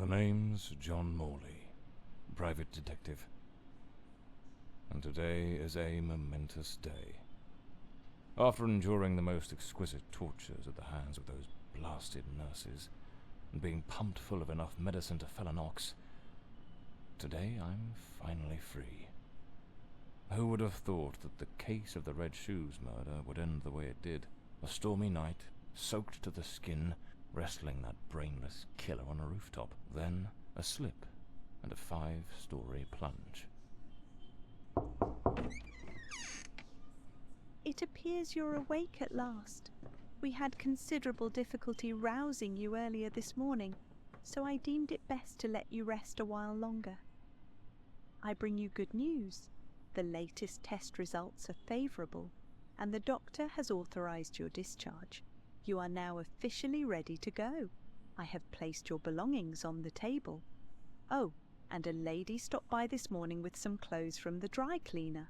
The name's John Morley, private detective. And today is a momentous day. After enduring the most exquisite tortures at the hands of those blasted nurses, and being pumped full of enough medicine to fell an ox, today I'm finally free. Who would have thought that the case of the Red Shoes murder would end the way it did? A stormy night, soaked to the skin, wrestling that brainless killer on a rooftop. Then a slip and a 5-story plunge. It appears you're awake at last. We had considerable difficulty rousing you earlier this morning, so I deemed it best to let you rest a while longer. I bring you good news. The latest test results are favourable, and the doctor has authorised your discharge. You are now officially ready to go. I have placed your belongings on the table. Oh, and a lady stopped by this morning with some clothes from the dry cleaner.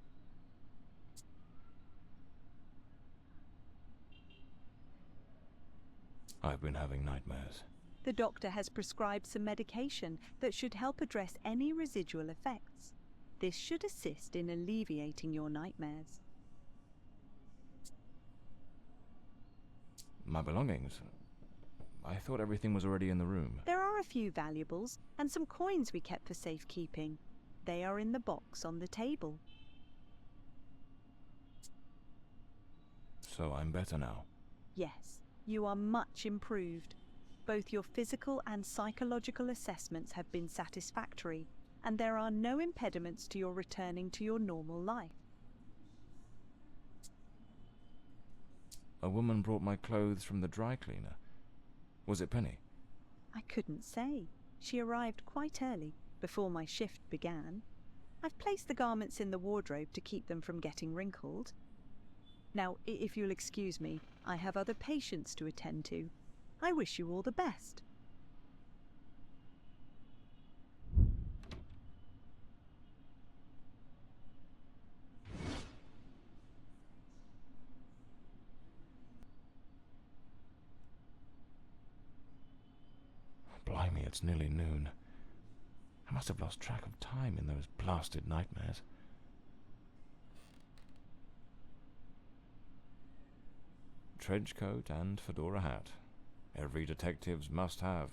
I've been having nightmares. The doctor has prescribed some medication that should help address any residual effects. This should assist in alleviating your nightmares. My belongings? I thought everything was already in the room. There are a few valuables and some coins we kept for safekeeping. They are in the box on the table. So I'm better now? Yes, you are much improved. Both your physical and psychological assessments have been satisfactory, and there are no impediments to your returning to your normal life. A woman brought my clothes from the dry cleaner. Was it Penny? I couldn't say. She arrived quite early, before my shift began. I've placed the garments in the wardrobe to keep them from getting wrinkled. Now, if you'll excuse me, I have other patients to attend to. I wish you all the best. Blimey, it's nearly noon. I must have lost track of time in those blasted nightmares. Trench coat and fedora hat. Every detective's must have.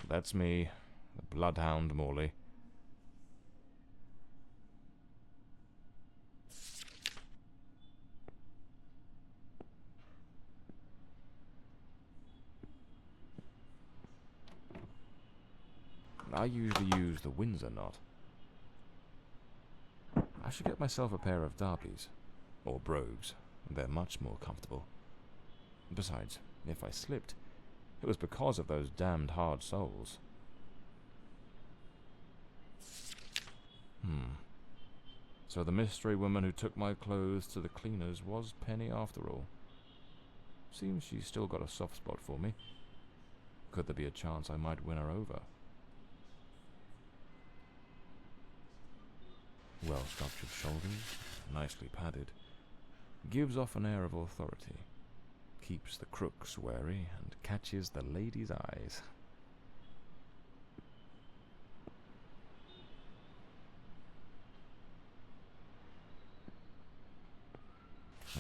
That's me, the Bloodhound Morley. I usually use the Windsor knot. I should get myself a pair of derbies, or brogues, They're much more comfortable. Besides, if I slipped, it was because of those damned hard soles. So the mystery woman who took my clothes to the cleaners was Penny after all. Seems she's still got a soft spot for me. Could there be a chance I might win her over? Well-sculptured shoulders, nicely padded, gives off an air of authority, keeps the crooks wary, and catches the ladies' eyes.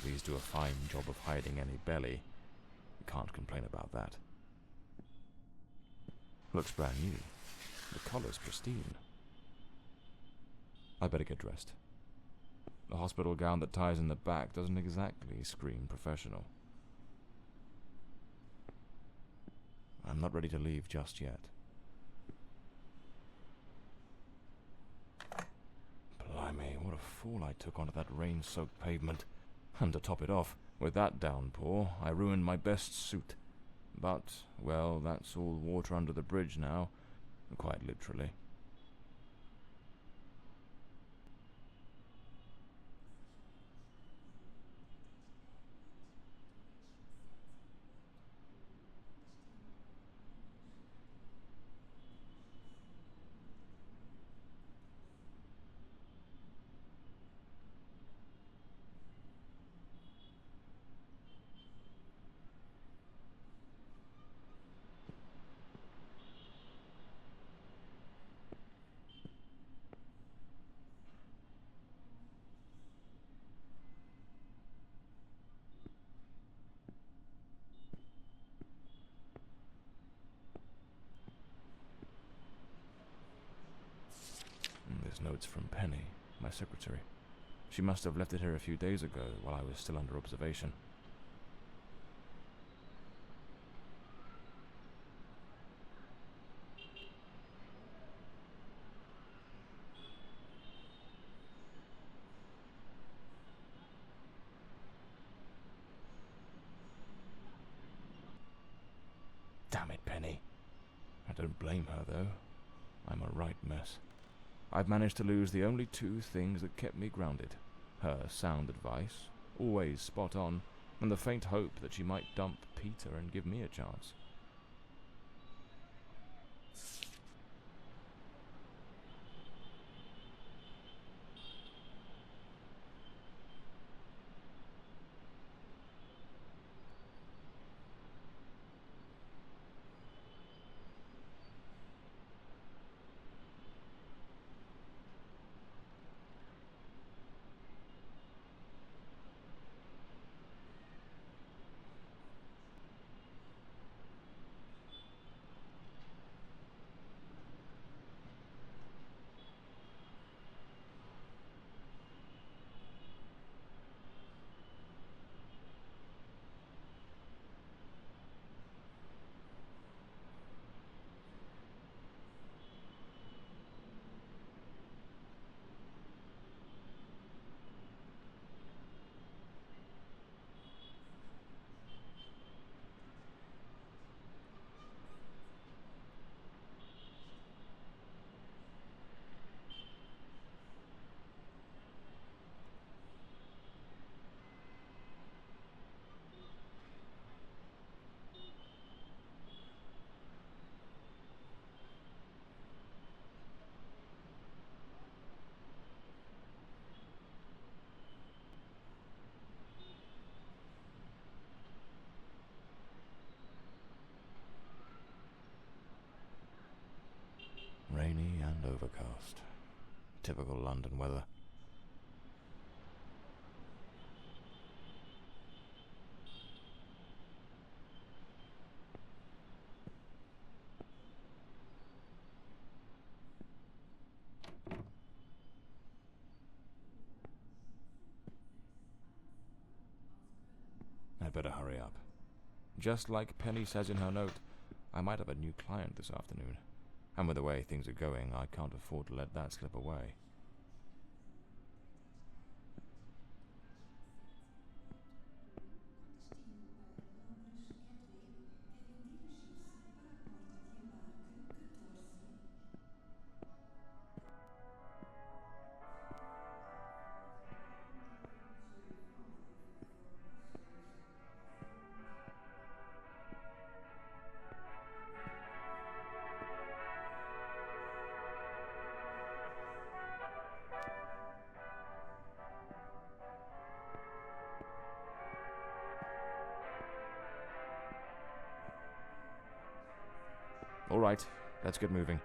These do a fine job of hiding any belly. Can't complain about that. Looks brand new. The collar's pristine. I better get dressed. The hospital gown that ties in the back doesn't exactly scream professional. I'm not ready to leave just yet. Blimey, what a fool I took onto that rain-soaked pavement. And to top it off, with that downpour, I ruined my best suit. But, well, that's all water under the bridge now, quite literally. There's notes from Penny, my secretary. She must have left it here a few days ago while I was still under observation. Damn it, Penny. I don't blame her, though. I'm a right mess. I've managed to lose the only two things that kept me grounded. Her sound advice, always spot on, and the faint hope that she might dump Peter and give me a chance. Rainy and overcast. Typical London weather. I'd better hurry up. Just like Penny says in her note, I might have a new client this afternoon. And with the way things are going, I can't afford to let that slip away. All right, let's get moving.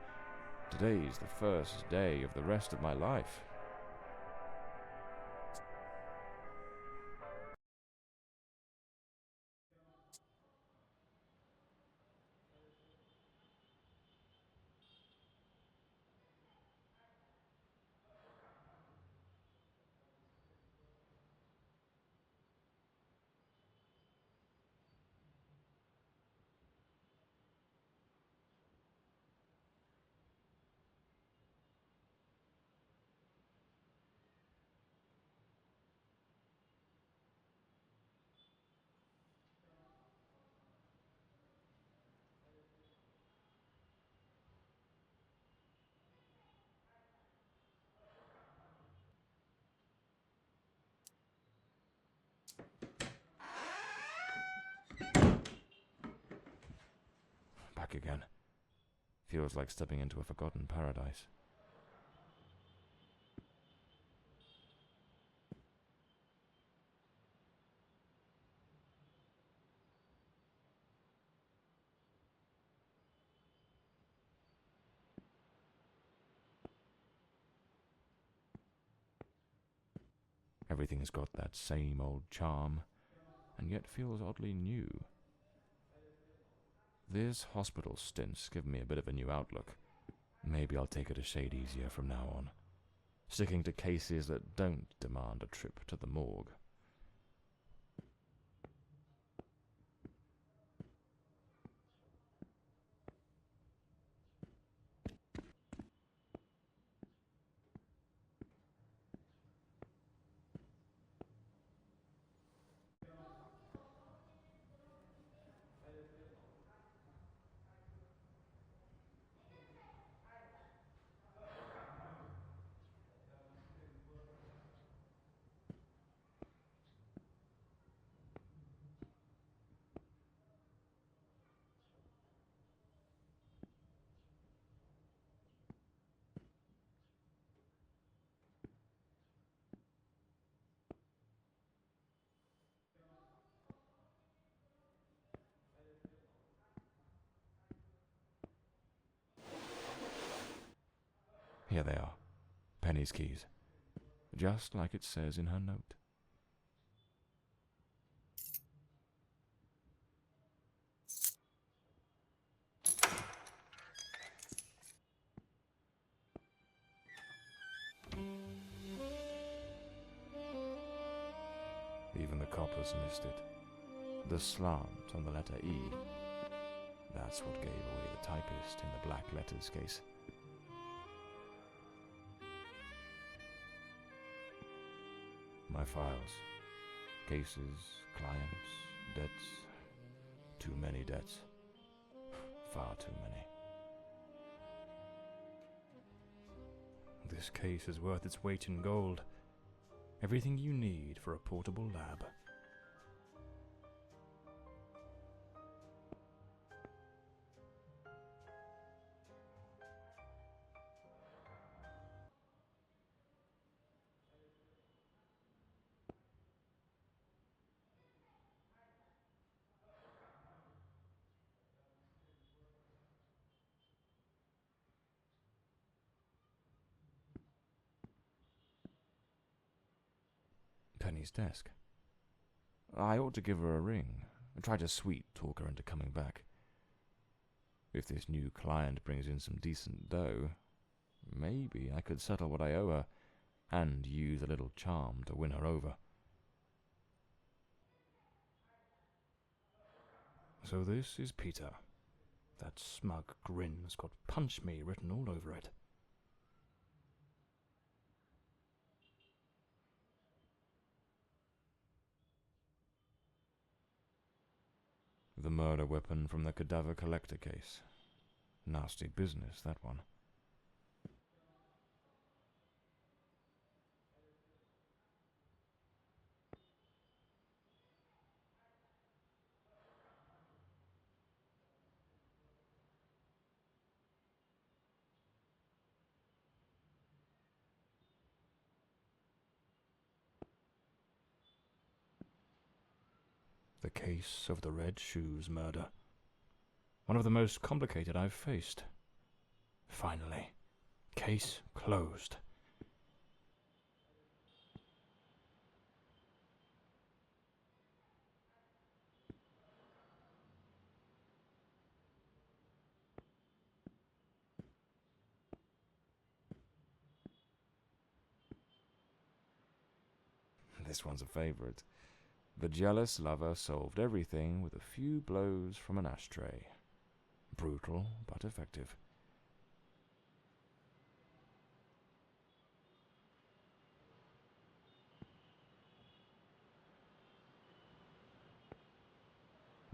Today's the first day of the rest of my life. Back again. Feels like stepping into a forgotten paradise. Everything has got that same old charm, and yet feels oddly new. This hospital stint's given me a bit of a new outlook. Maybe I'll take it a shade easier from now on, sticking to cases that don't demand a trip to the morgue. Here they are, Penny's keys, just like it says in her note. Even the coppers missed it. The slant on the letter E. That's what gave away the typist in the black letters case. My files. Cases, clients, debts. Too many debts. Far too many. This case is worth its weight in gold. Everything you need for a portable lab. Penny's desk. I ought to give her a ring, and try to sweet-talk her into coming back. If this new client brings in some decent dough, maybe I could settle what I owe her, and use a little charm to win her over. So this is Peter. That smug grin's got "Punch Me" written all over it. The murder weapon from the cadaver collector case. Nasty business, that one. The case of the Red Shoes murder. One of the most complicated I've faced. Finally. Case closed. This one's a favorite. The jealous lover solved everything with a few blows from an ashtray. Brutal, but effective.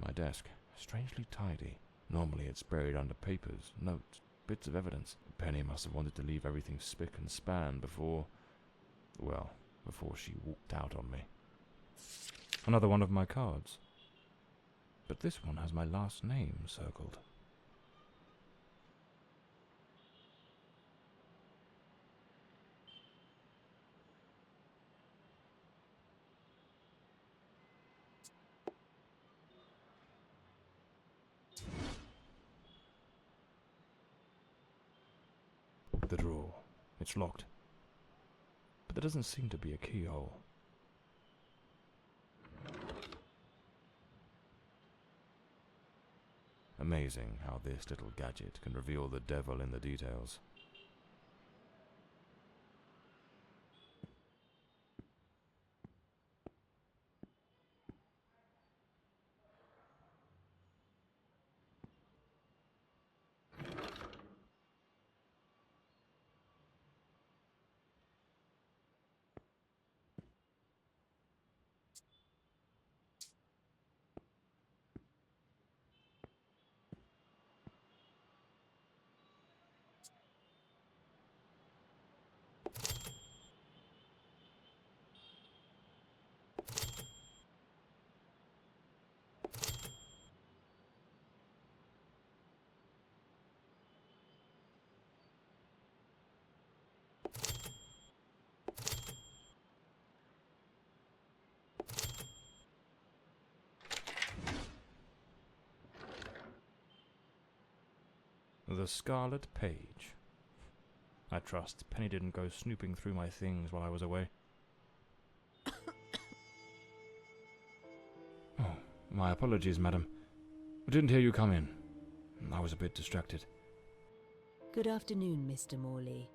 My desk, strangely tidy. Normally it's buried under papers, notes, bits of evidence. Penny must have wanted to leave everything spick and span before she walked out on me. Another one of my cards. But this one has my last name circled. The drawer. It's locked. But there doesn't seem to be a keyhole. Amazing how this little gadget can reveal the devil in the details. The Scarlet Page. I trust Penny didn't go snooping through my things while I was away. Oh, my apologies, madam. I didn't hear you come in. I was a bit distracted. Good afternoon, Mr. Morley.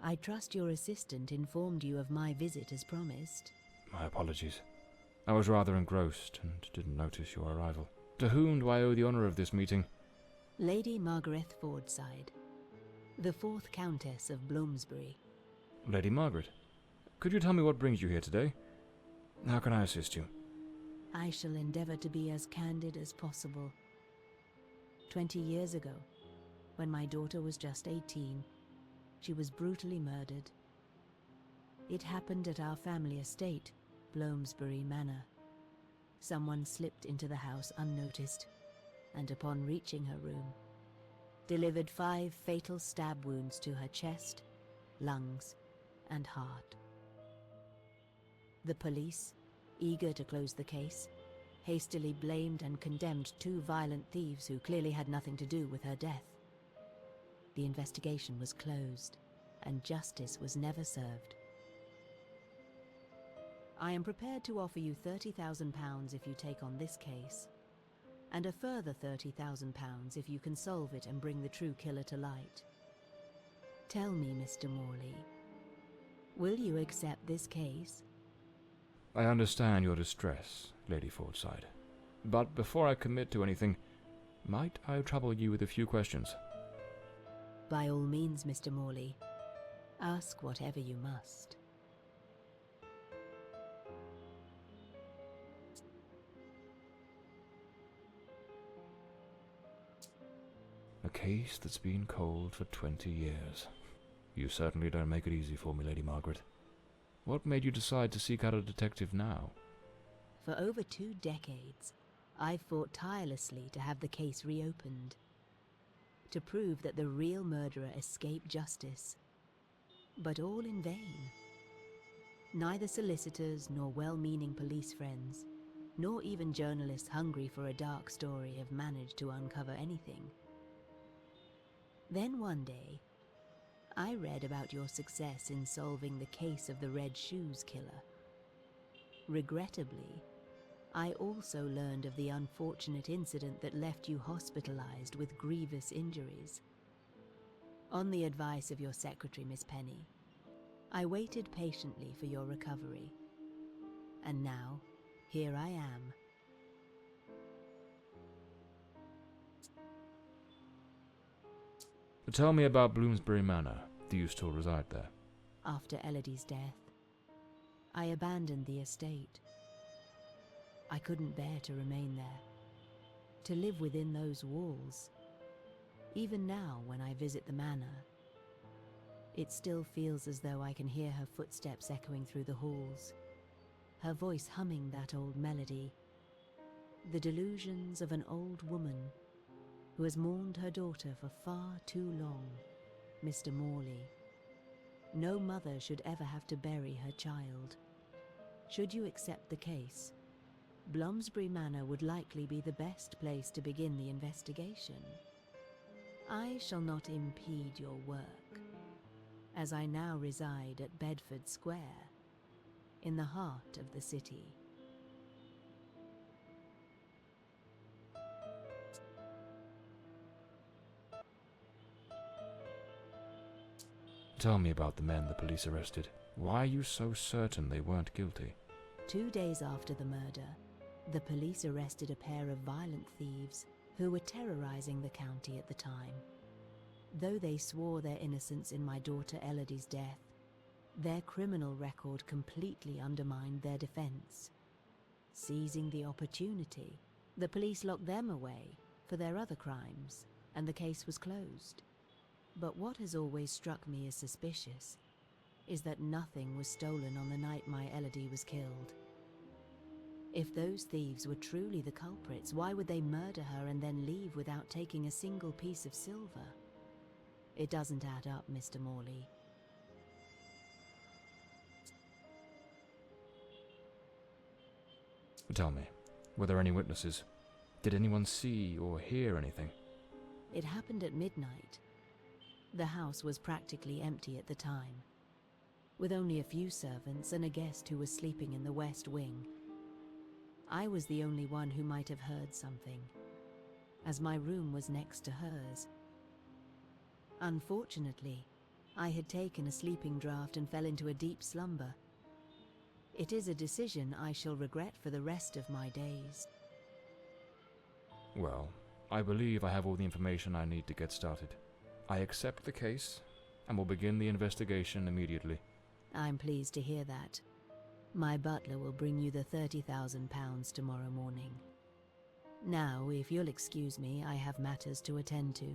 I trust your assistant informed you of my visit as promised. My apologies. I was rather engrossed and didn't notice your arrival. To whom do I owe the honour of this meeting? Lady Margaret Fordside, the 4th Countess of Bloomsbury. Lady Margaret, could you tell me what brings you here today? How can I assist you? I shall endeavour to be as candid as possible. 20 years ago, when my daughter was just 18, she was brutally murdered. It happened at our family estate, Bloomsbury Manor. Someone slipped into the house unnoticed, and upon reaching her room, delivered 5 fatal stab wounds to her chest, lungs, and heart. The police, eager to close the case, hastily blamed and condemned 2 violent thieves who clearly had nothing to do with her death. The investigation was closed, and justice was never served. I am prepared to offer you £30,000 if you take on this case, and a further £30,000 if you can solve it and bring the true killer to light. Tell me, Mr. Morley, will you accept this case? I understand your distress, Lady Fordside. But before I commit to anything, might I trouble you with a few questions? By all means, Mr. Morley. Ask whatever you must. A case that's been cold for 20 years. You certainly don't make it easy for me, Lady Margaret. What made you decide to seek out a detective now? For over 2 decades, I've fought tirelessly to have the case reopened, to prove that the real murderer escaped justice. But all in vain. Neither solicitors nor well-meaning police friends, nor even journalists hungry for a dark story have managed to uncover anything. Then one day, I read about your success in solving the case of the Red Shoes killer. Regrettably, I also learned of the unfortunate incident that left you hospitalized with grievous injuries. On the advice of your secretary, Miss Penny, I waited patiently for your recovery. And now, here I am. Tell me about Bloomsbury Manor. Do you still reside there? After Elodie's death, I abandoned the estate. I couldn't bear to remain there, to live within those walls. Even now, when I visit the manor, it still feels as though I can hear her footsteps echoing through the halls, her voice humming that old melody, the delusions of an old woman who has mourned her daughter for far too long, Mr. Morley. No mother should ever have to bury her child. Should you accept the case, Bloomsbury Manor would likely be the best place to begin the investigation. I shall not impede your work, as I now reside at Bedford Square, in the heart of the city. Tell me about the men the police arrested. Why are you so certain they weren't guilty? 2 days after the murder, the police arrested a pair of violent thieves who were terrorizing the county at the time. Though they swore their innocence in my daughter Elodie's death, their criminal record completely undermined their defense. Seizing the opportunity, the police locked them away for their other crimes, and the case was closed. But what has always struck me as suspicious is that nothing was stolen on the night my Elodie was killed. If those thieves were truly the culprits, why would they murder her and then leave without taking a single piece of silver? It doesn't add up, Mr. Morley. Tell me, were there any witnesses? Did anyone see or hear anything? It happened at midnight. The house was practically empty at the time, with only a few servants and a guest who was sleeping in the west wing. I was the only one who might have heard something, as my room was next to hers. Unfortunately, I had taken a sleeping draught and fell into a deep slumber. It is a decision I shall regret for the rest of my days. Well, I believe I have all the information I need to get started. I accept the case, and will begin the investigation immediately. I'm pleased to hear that. My butler will bring you the £30,000 tomorrow morning. Now, if you'll excuse me, I have matters to attend to.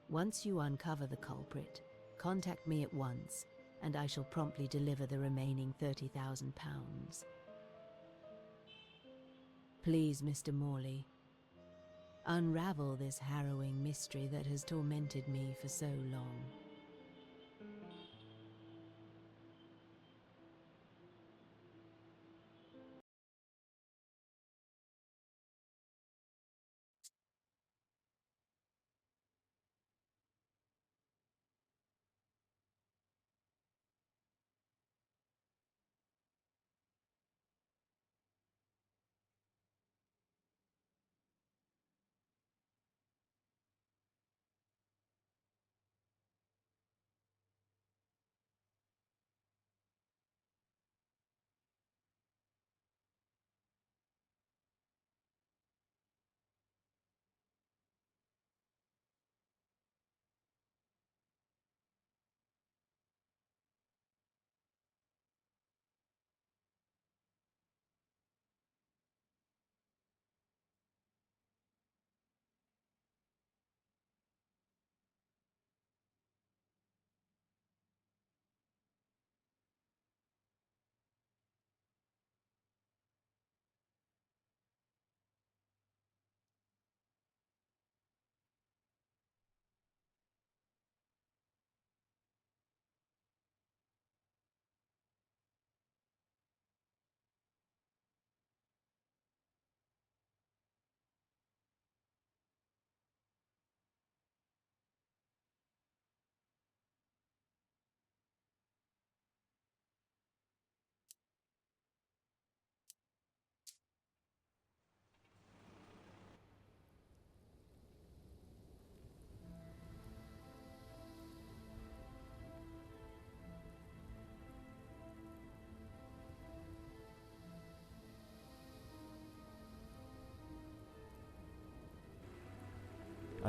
Once you uncover the culprit, contact me at once, and I shall promptly deliver the remaining £30,000. Please, Mr. Morley, unravel this harrowing mystery that has tormented me for so long.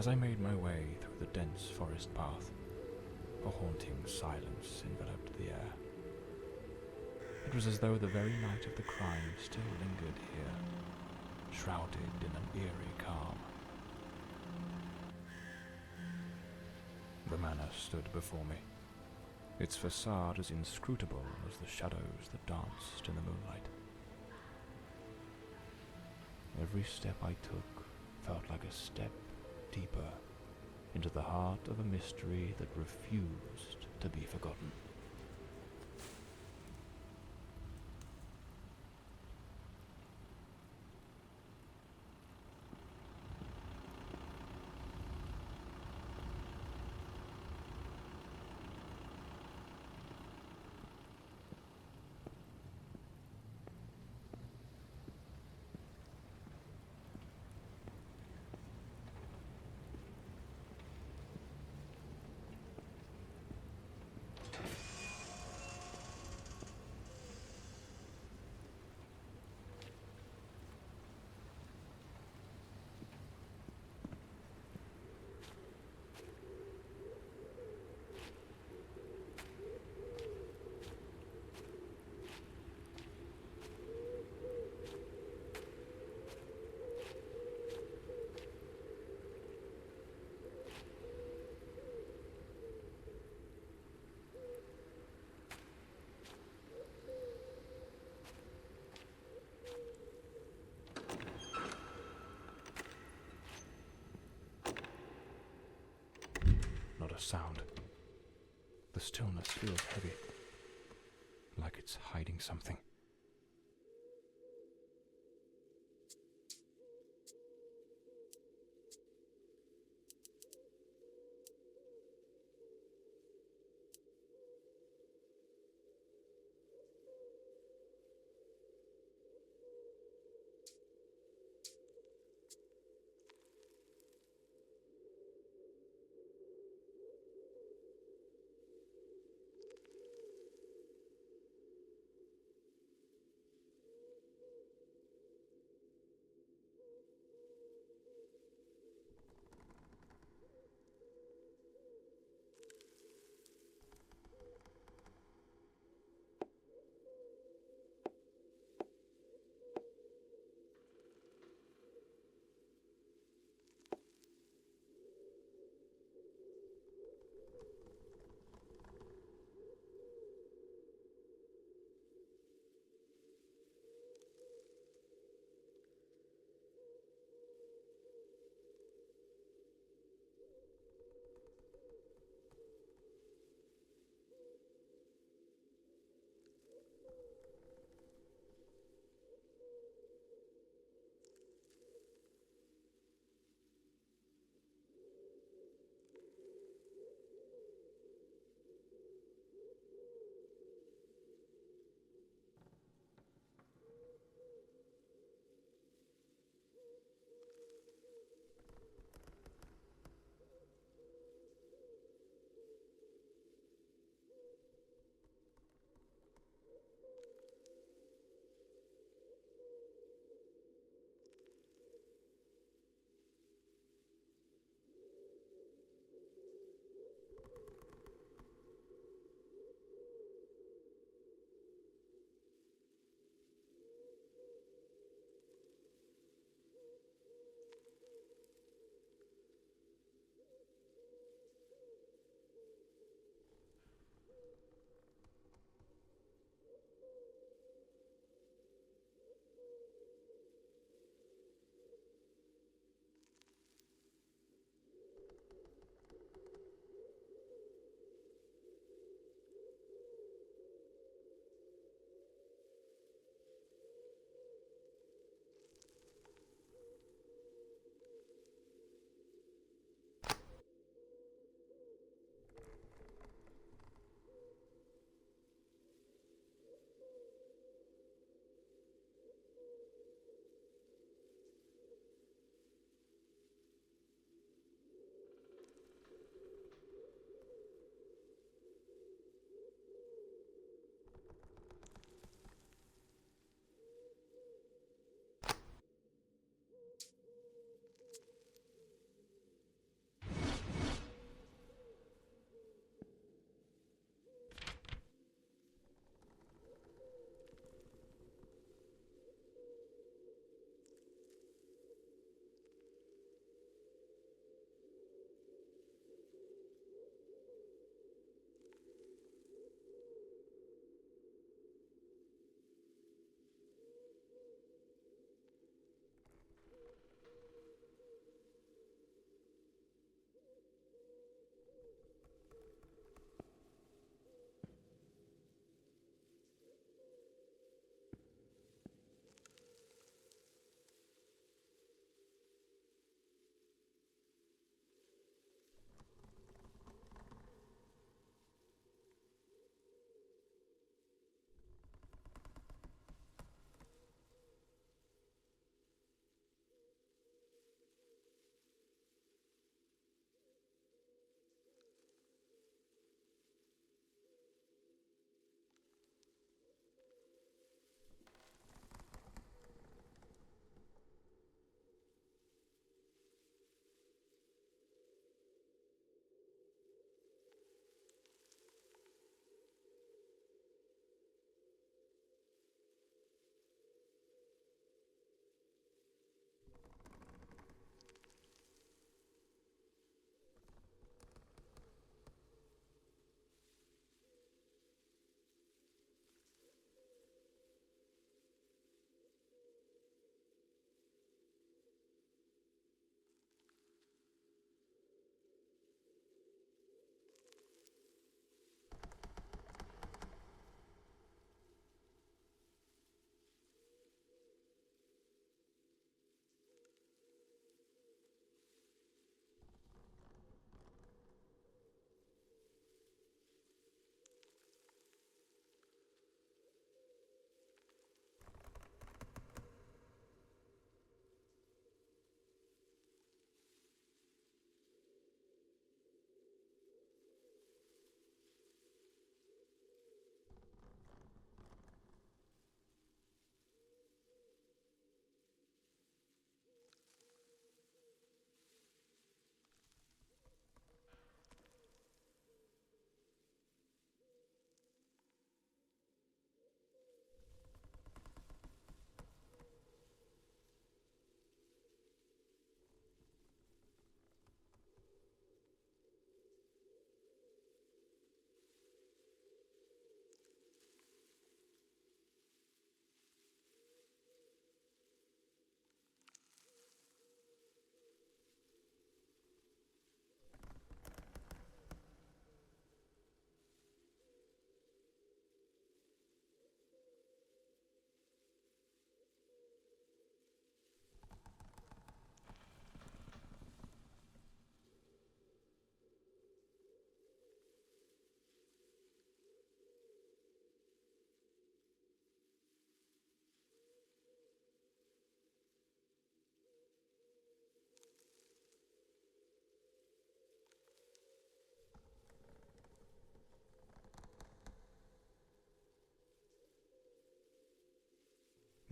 As I made my way through the dense forest path, a haunting silence enveloped the air. It was as though the very night of the crime still lingered here, shrouded in an eerie calm. The manor stood before me, its facade as inscrutable as the shadows that danced in the moonlight. Every step I took felt like a step deeper into the heart of a mystery that refused to be forgotten. Not a sound. The stillness feels heavy, like it's hiding something.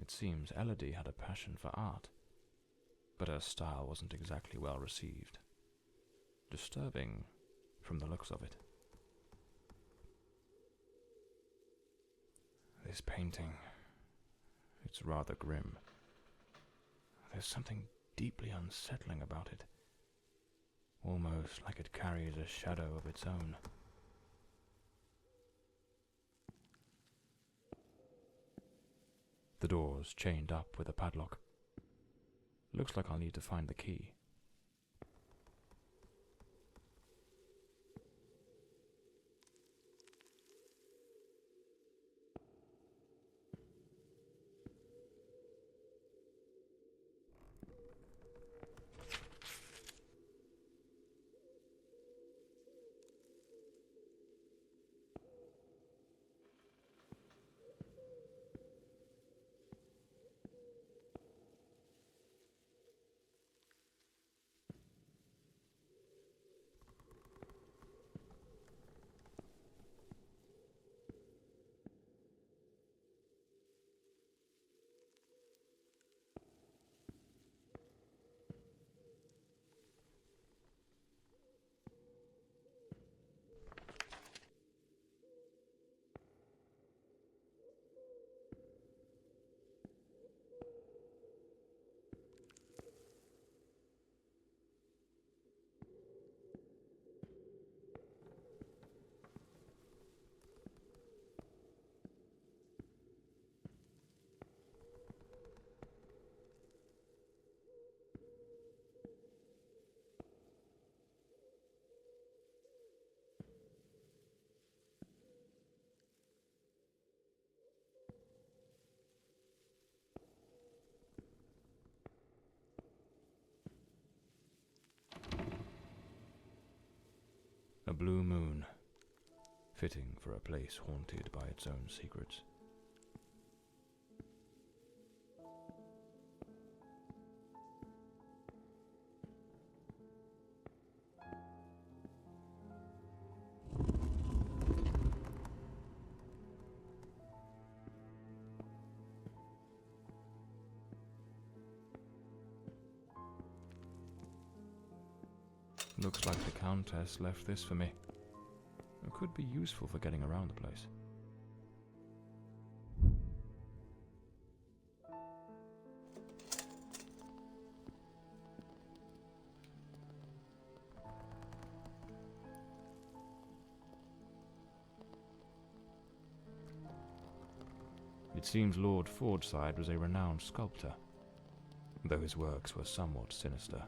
It seems Elodie had a passion for art, but her style wasn't exactly well received. Disturbing from the looks of it. This painting, it's rather grim. There's something deeply unsettling about it, almost like it carries a shadow of its own. The door's chained up with a padlock. Looks like I'll need to find the key. A blue moon, fitting for a place haunted by its own secrets. Looks like the Countess left this for me. It could be useful for getting around the place. It seems Lord Fordside was a renowned sculptor, though his works were somewhat sinister.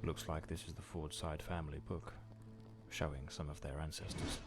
Looks like this is the Fordside family book, showing some of their ancestors.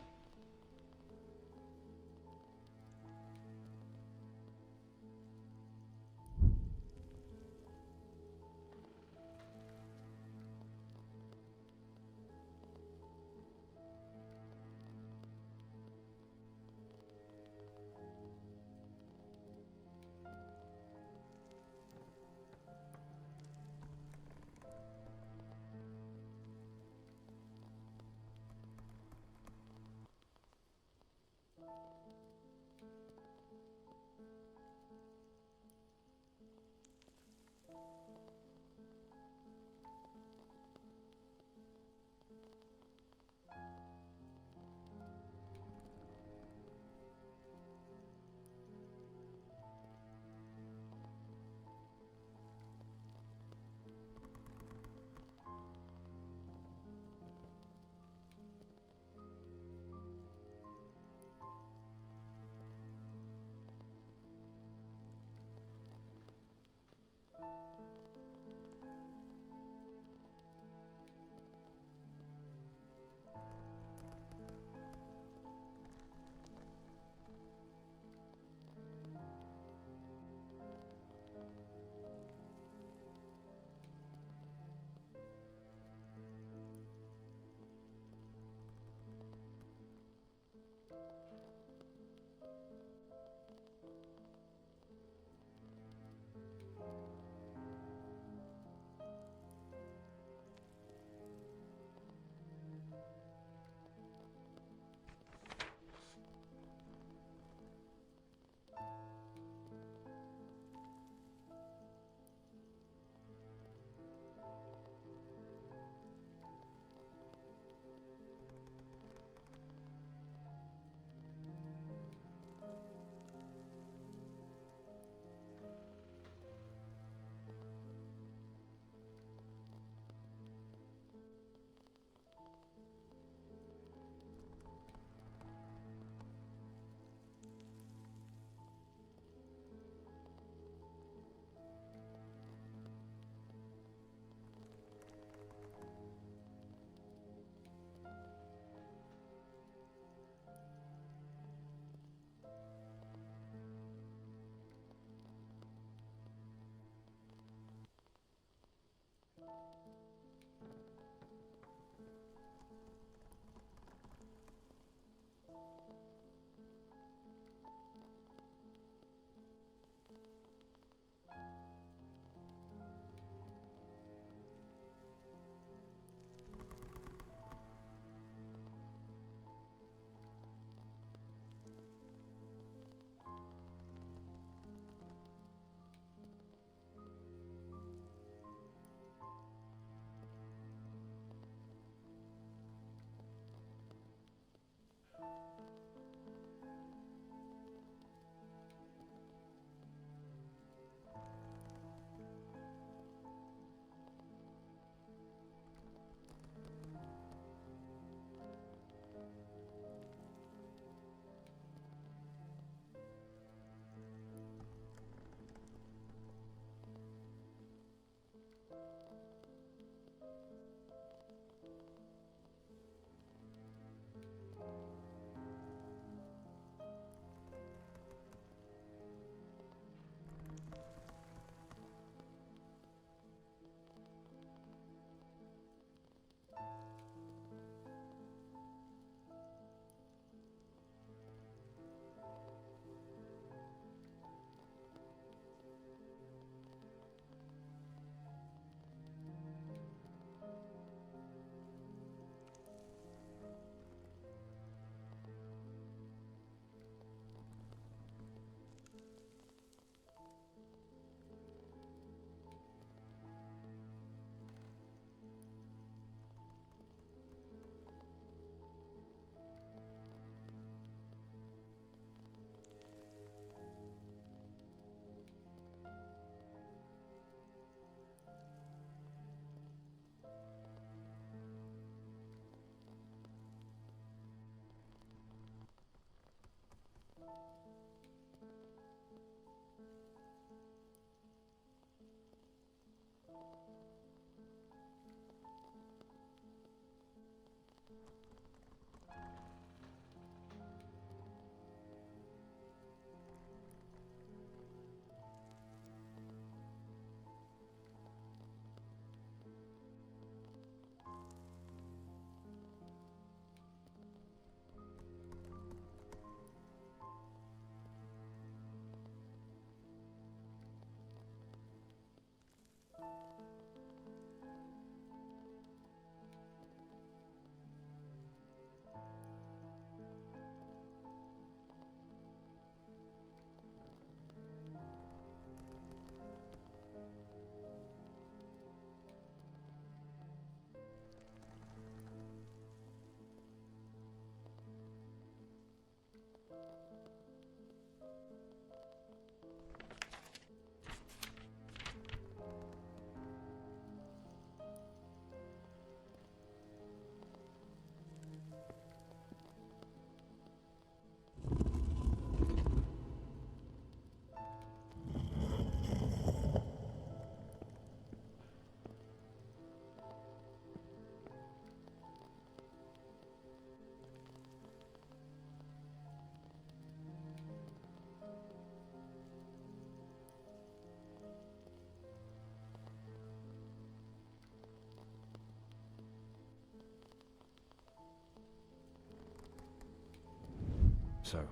So,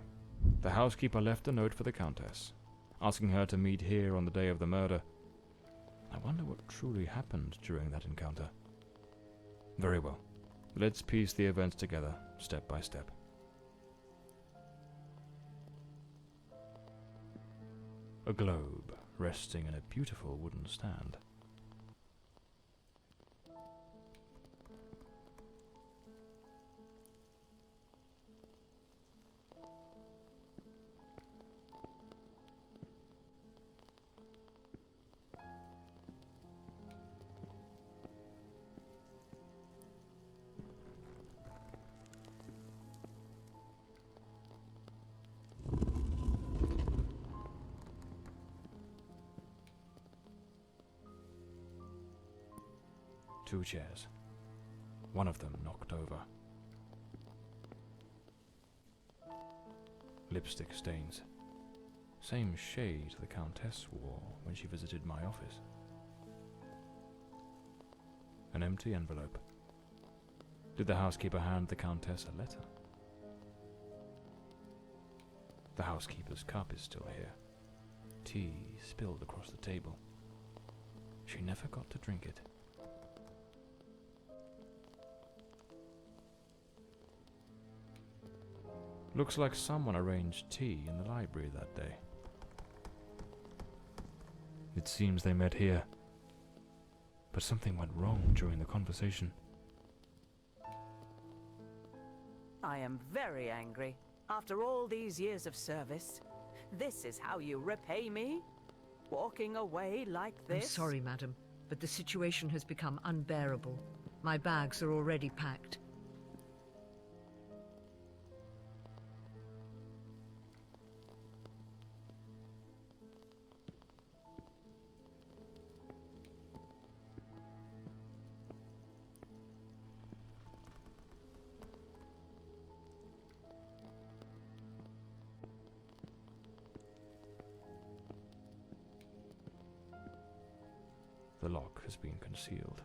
the housekeeper left a note for the Countess, asking her to meet here on the day of the murder. I wonder what truly happened during that encounter. Very well. Let's piece the events together, step by step. A globe resting in a beautiful wooden stand. Two chairs. One of them knocked over. Lipstick stains. Same shade the Countess wore when she visited my office. An empty envelope. Did the housekeeper hand the Countess a letter? The housekeeper's cup is still here. Tea spilled across the table. She never got to drink it. Looks like someone arranged tea in the library that day. It seems they met here. But something went wrong during the conversation. I am very angry. After all these years of service, this is how you repay me? Walking away like this? I'm sorry, madam, but the situation has become unbearable. My bags are already packed. The lock has been concealed.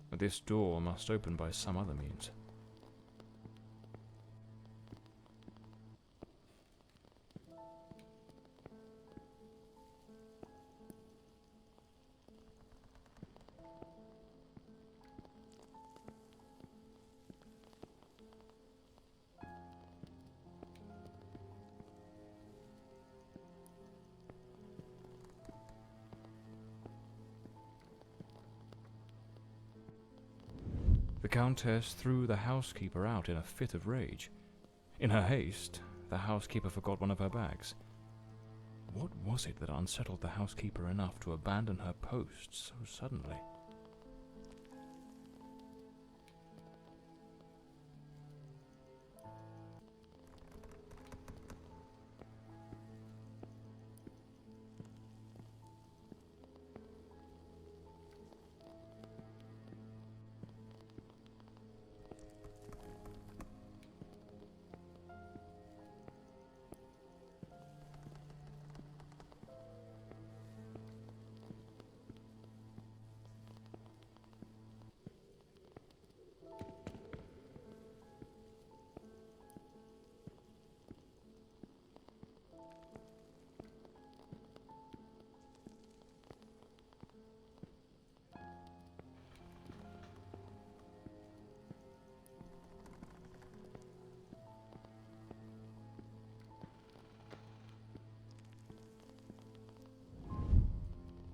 But this door must open by some other means. The Countess threw the housekeeper out in a fit of rage. In her haste, the housekeeper forgot one of her bags. What was it that unsettled the housekeeper enough to abandon her post so suddenly?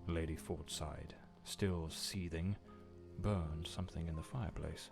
Lady Fortside, still seething, burned something in the fireplace.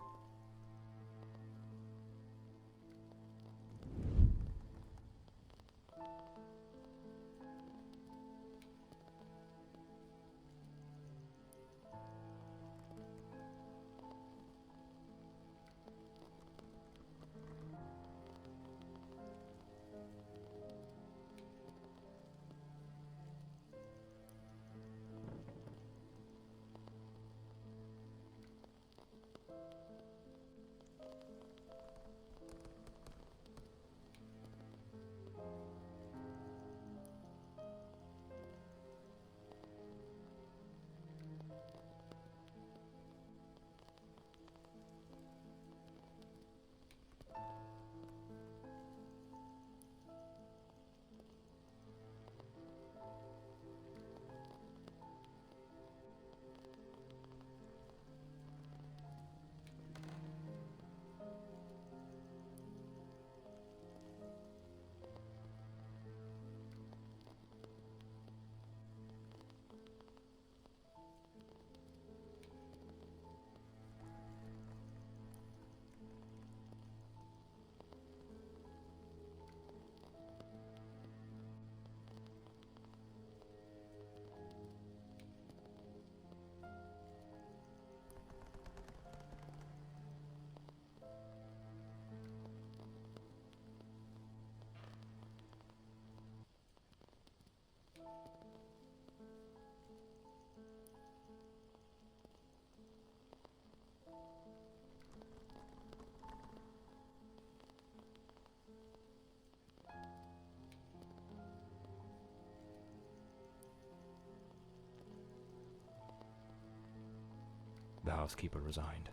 The housekeeper resigned.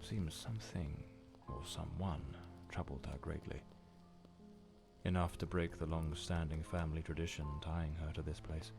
Seems something, or someone, troubled her greatly. Enough to break the long-standing family tradition tying her to this place.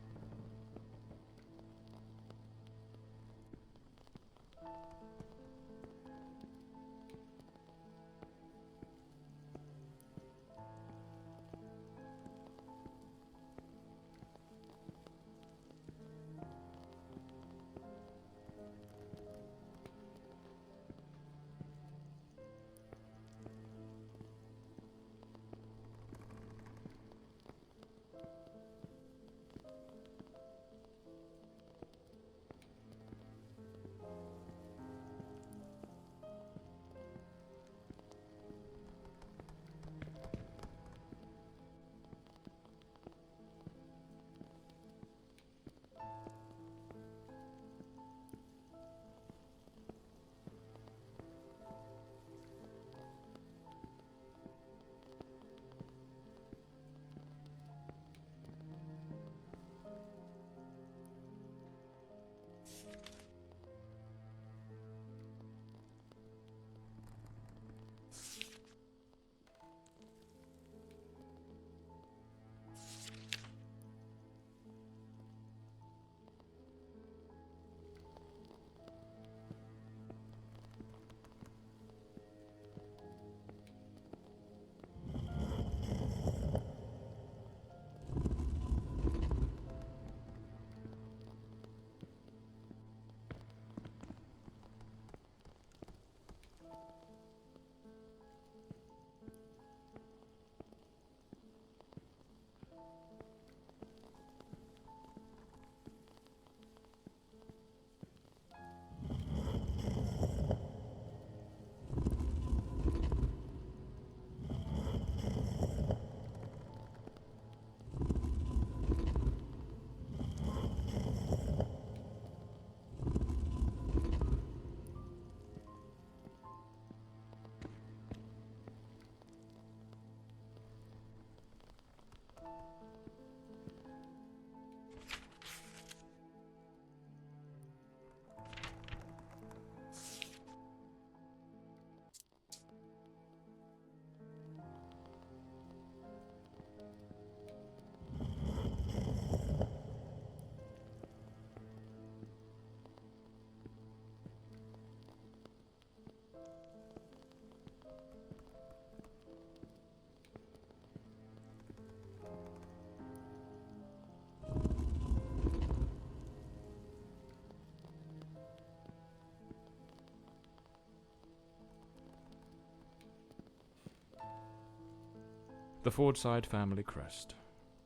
The Fordside family crest,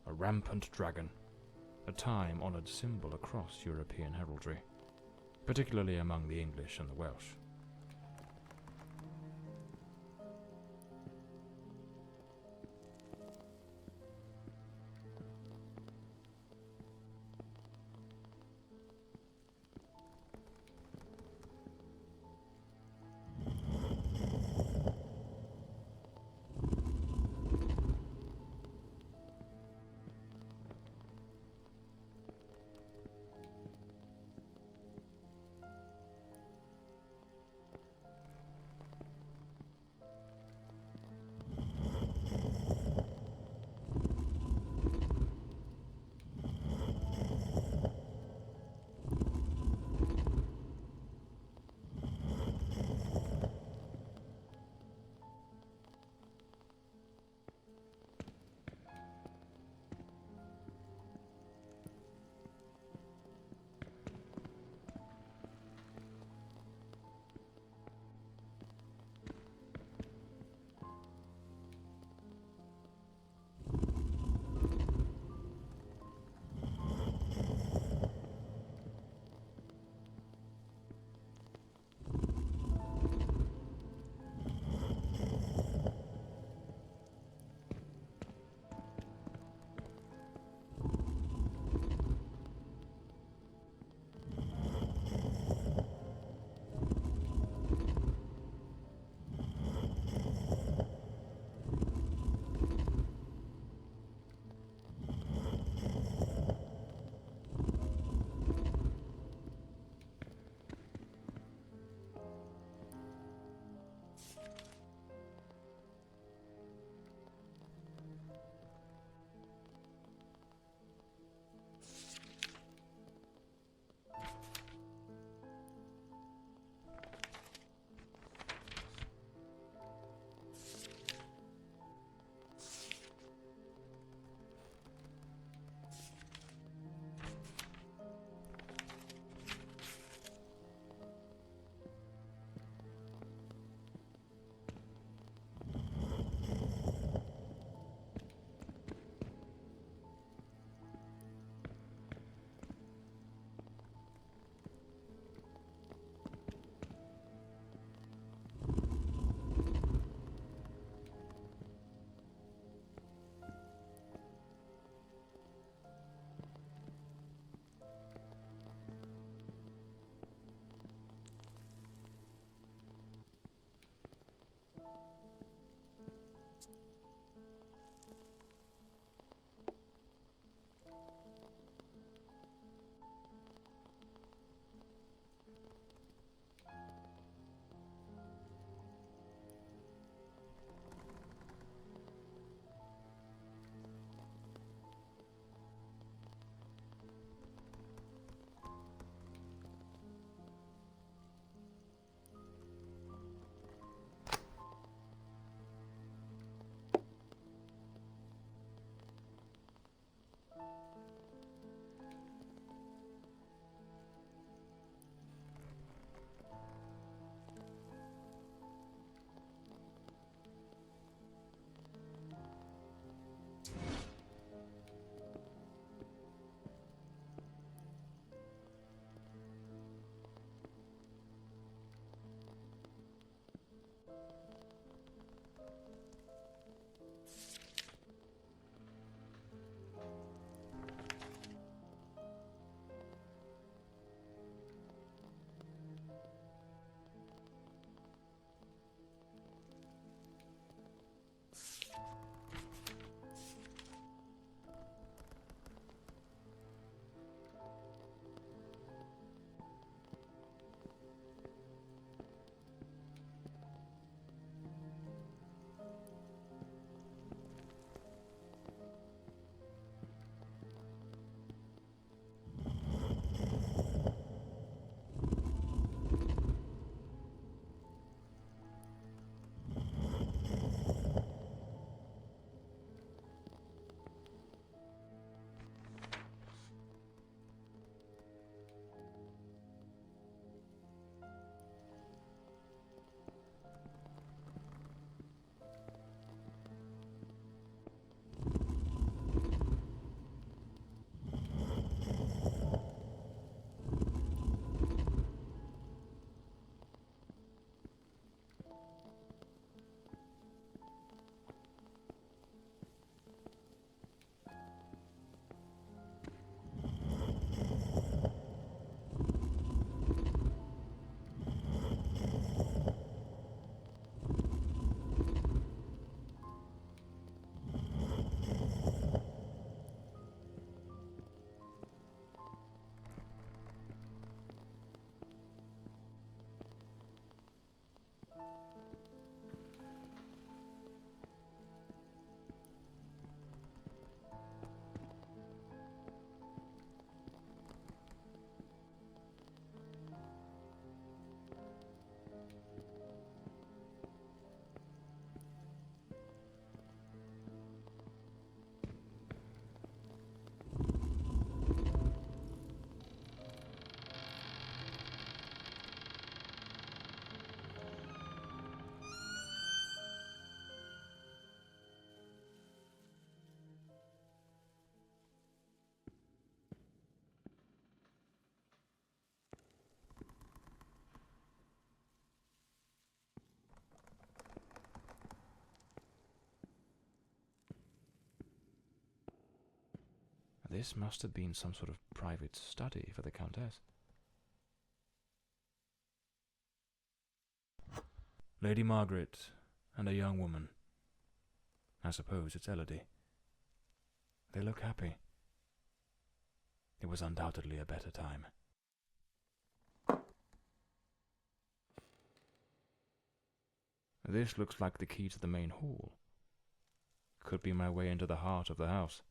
a rampant dragon, a time-honoured symbol across European heraldry, particularly among the English and the Welsh. This must have been some sort of private study for the Countess. Lady Margaret and a young woman. I suppose it's Elodie. They look happy. It was undoubtedly a better time. This looks like the key to the main hall. Could be my way into the heart of the house.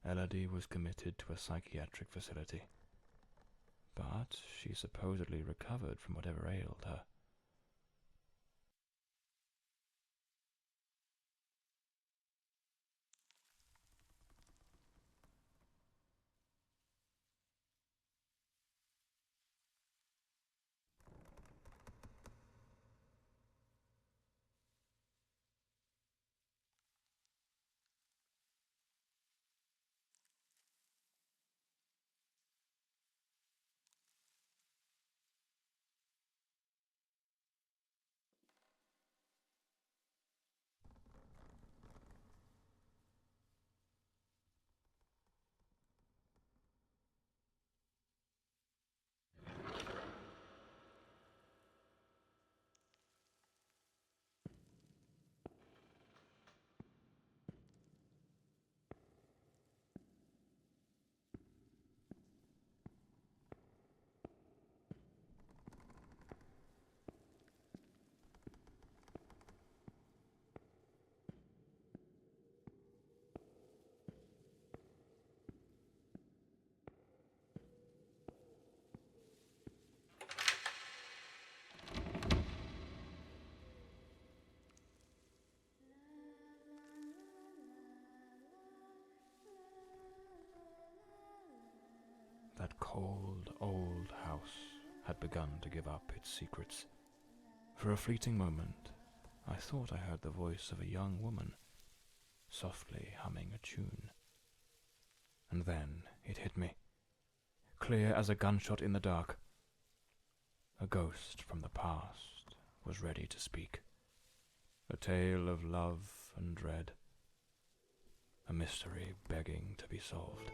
Elodie was committed to a psychiatric facility, but she supposedly recovered from whatever ailed her. That cold, old house had begun to give up its secrets. For a fleeting moment, I thought I heard the voice of a young woman, softly humming a tune. And then it hit me, clear as a gunshot in the dark. A ghost from the past was ready to speak. A tale of love and dread. A mystery begging to be solved.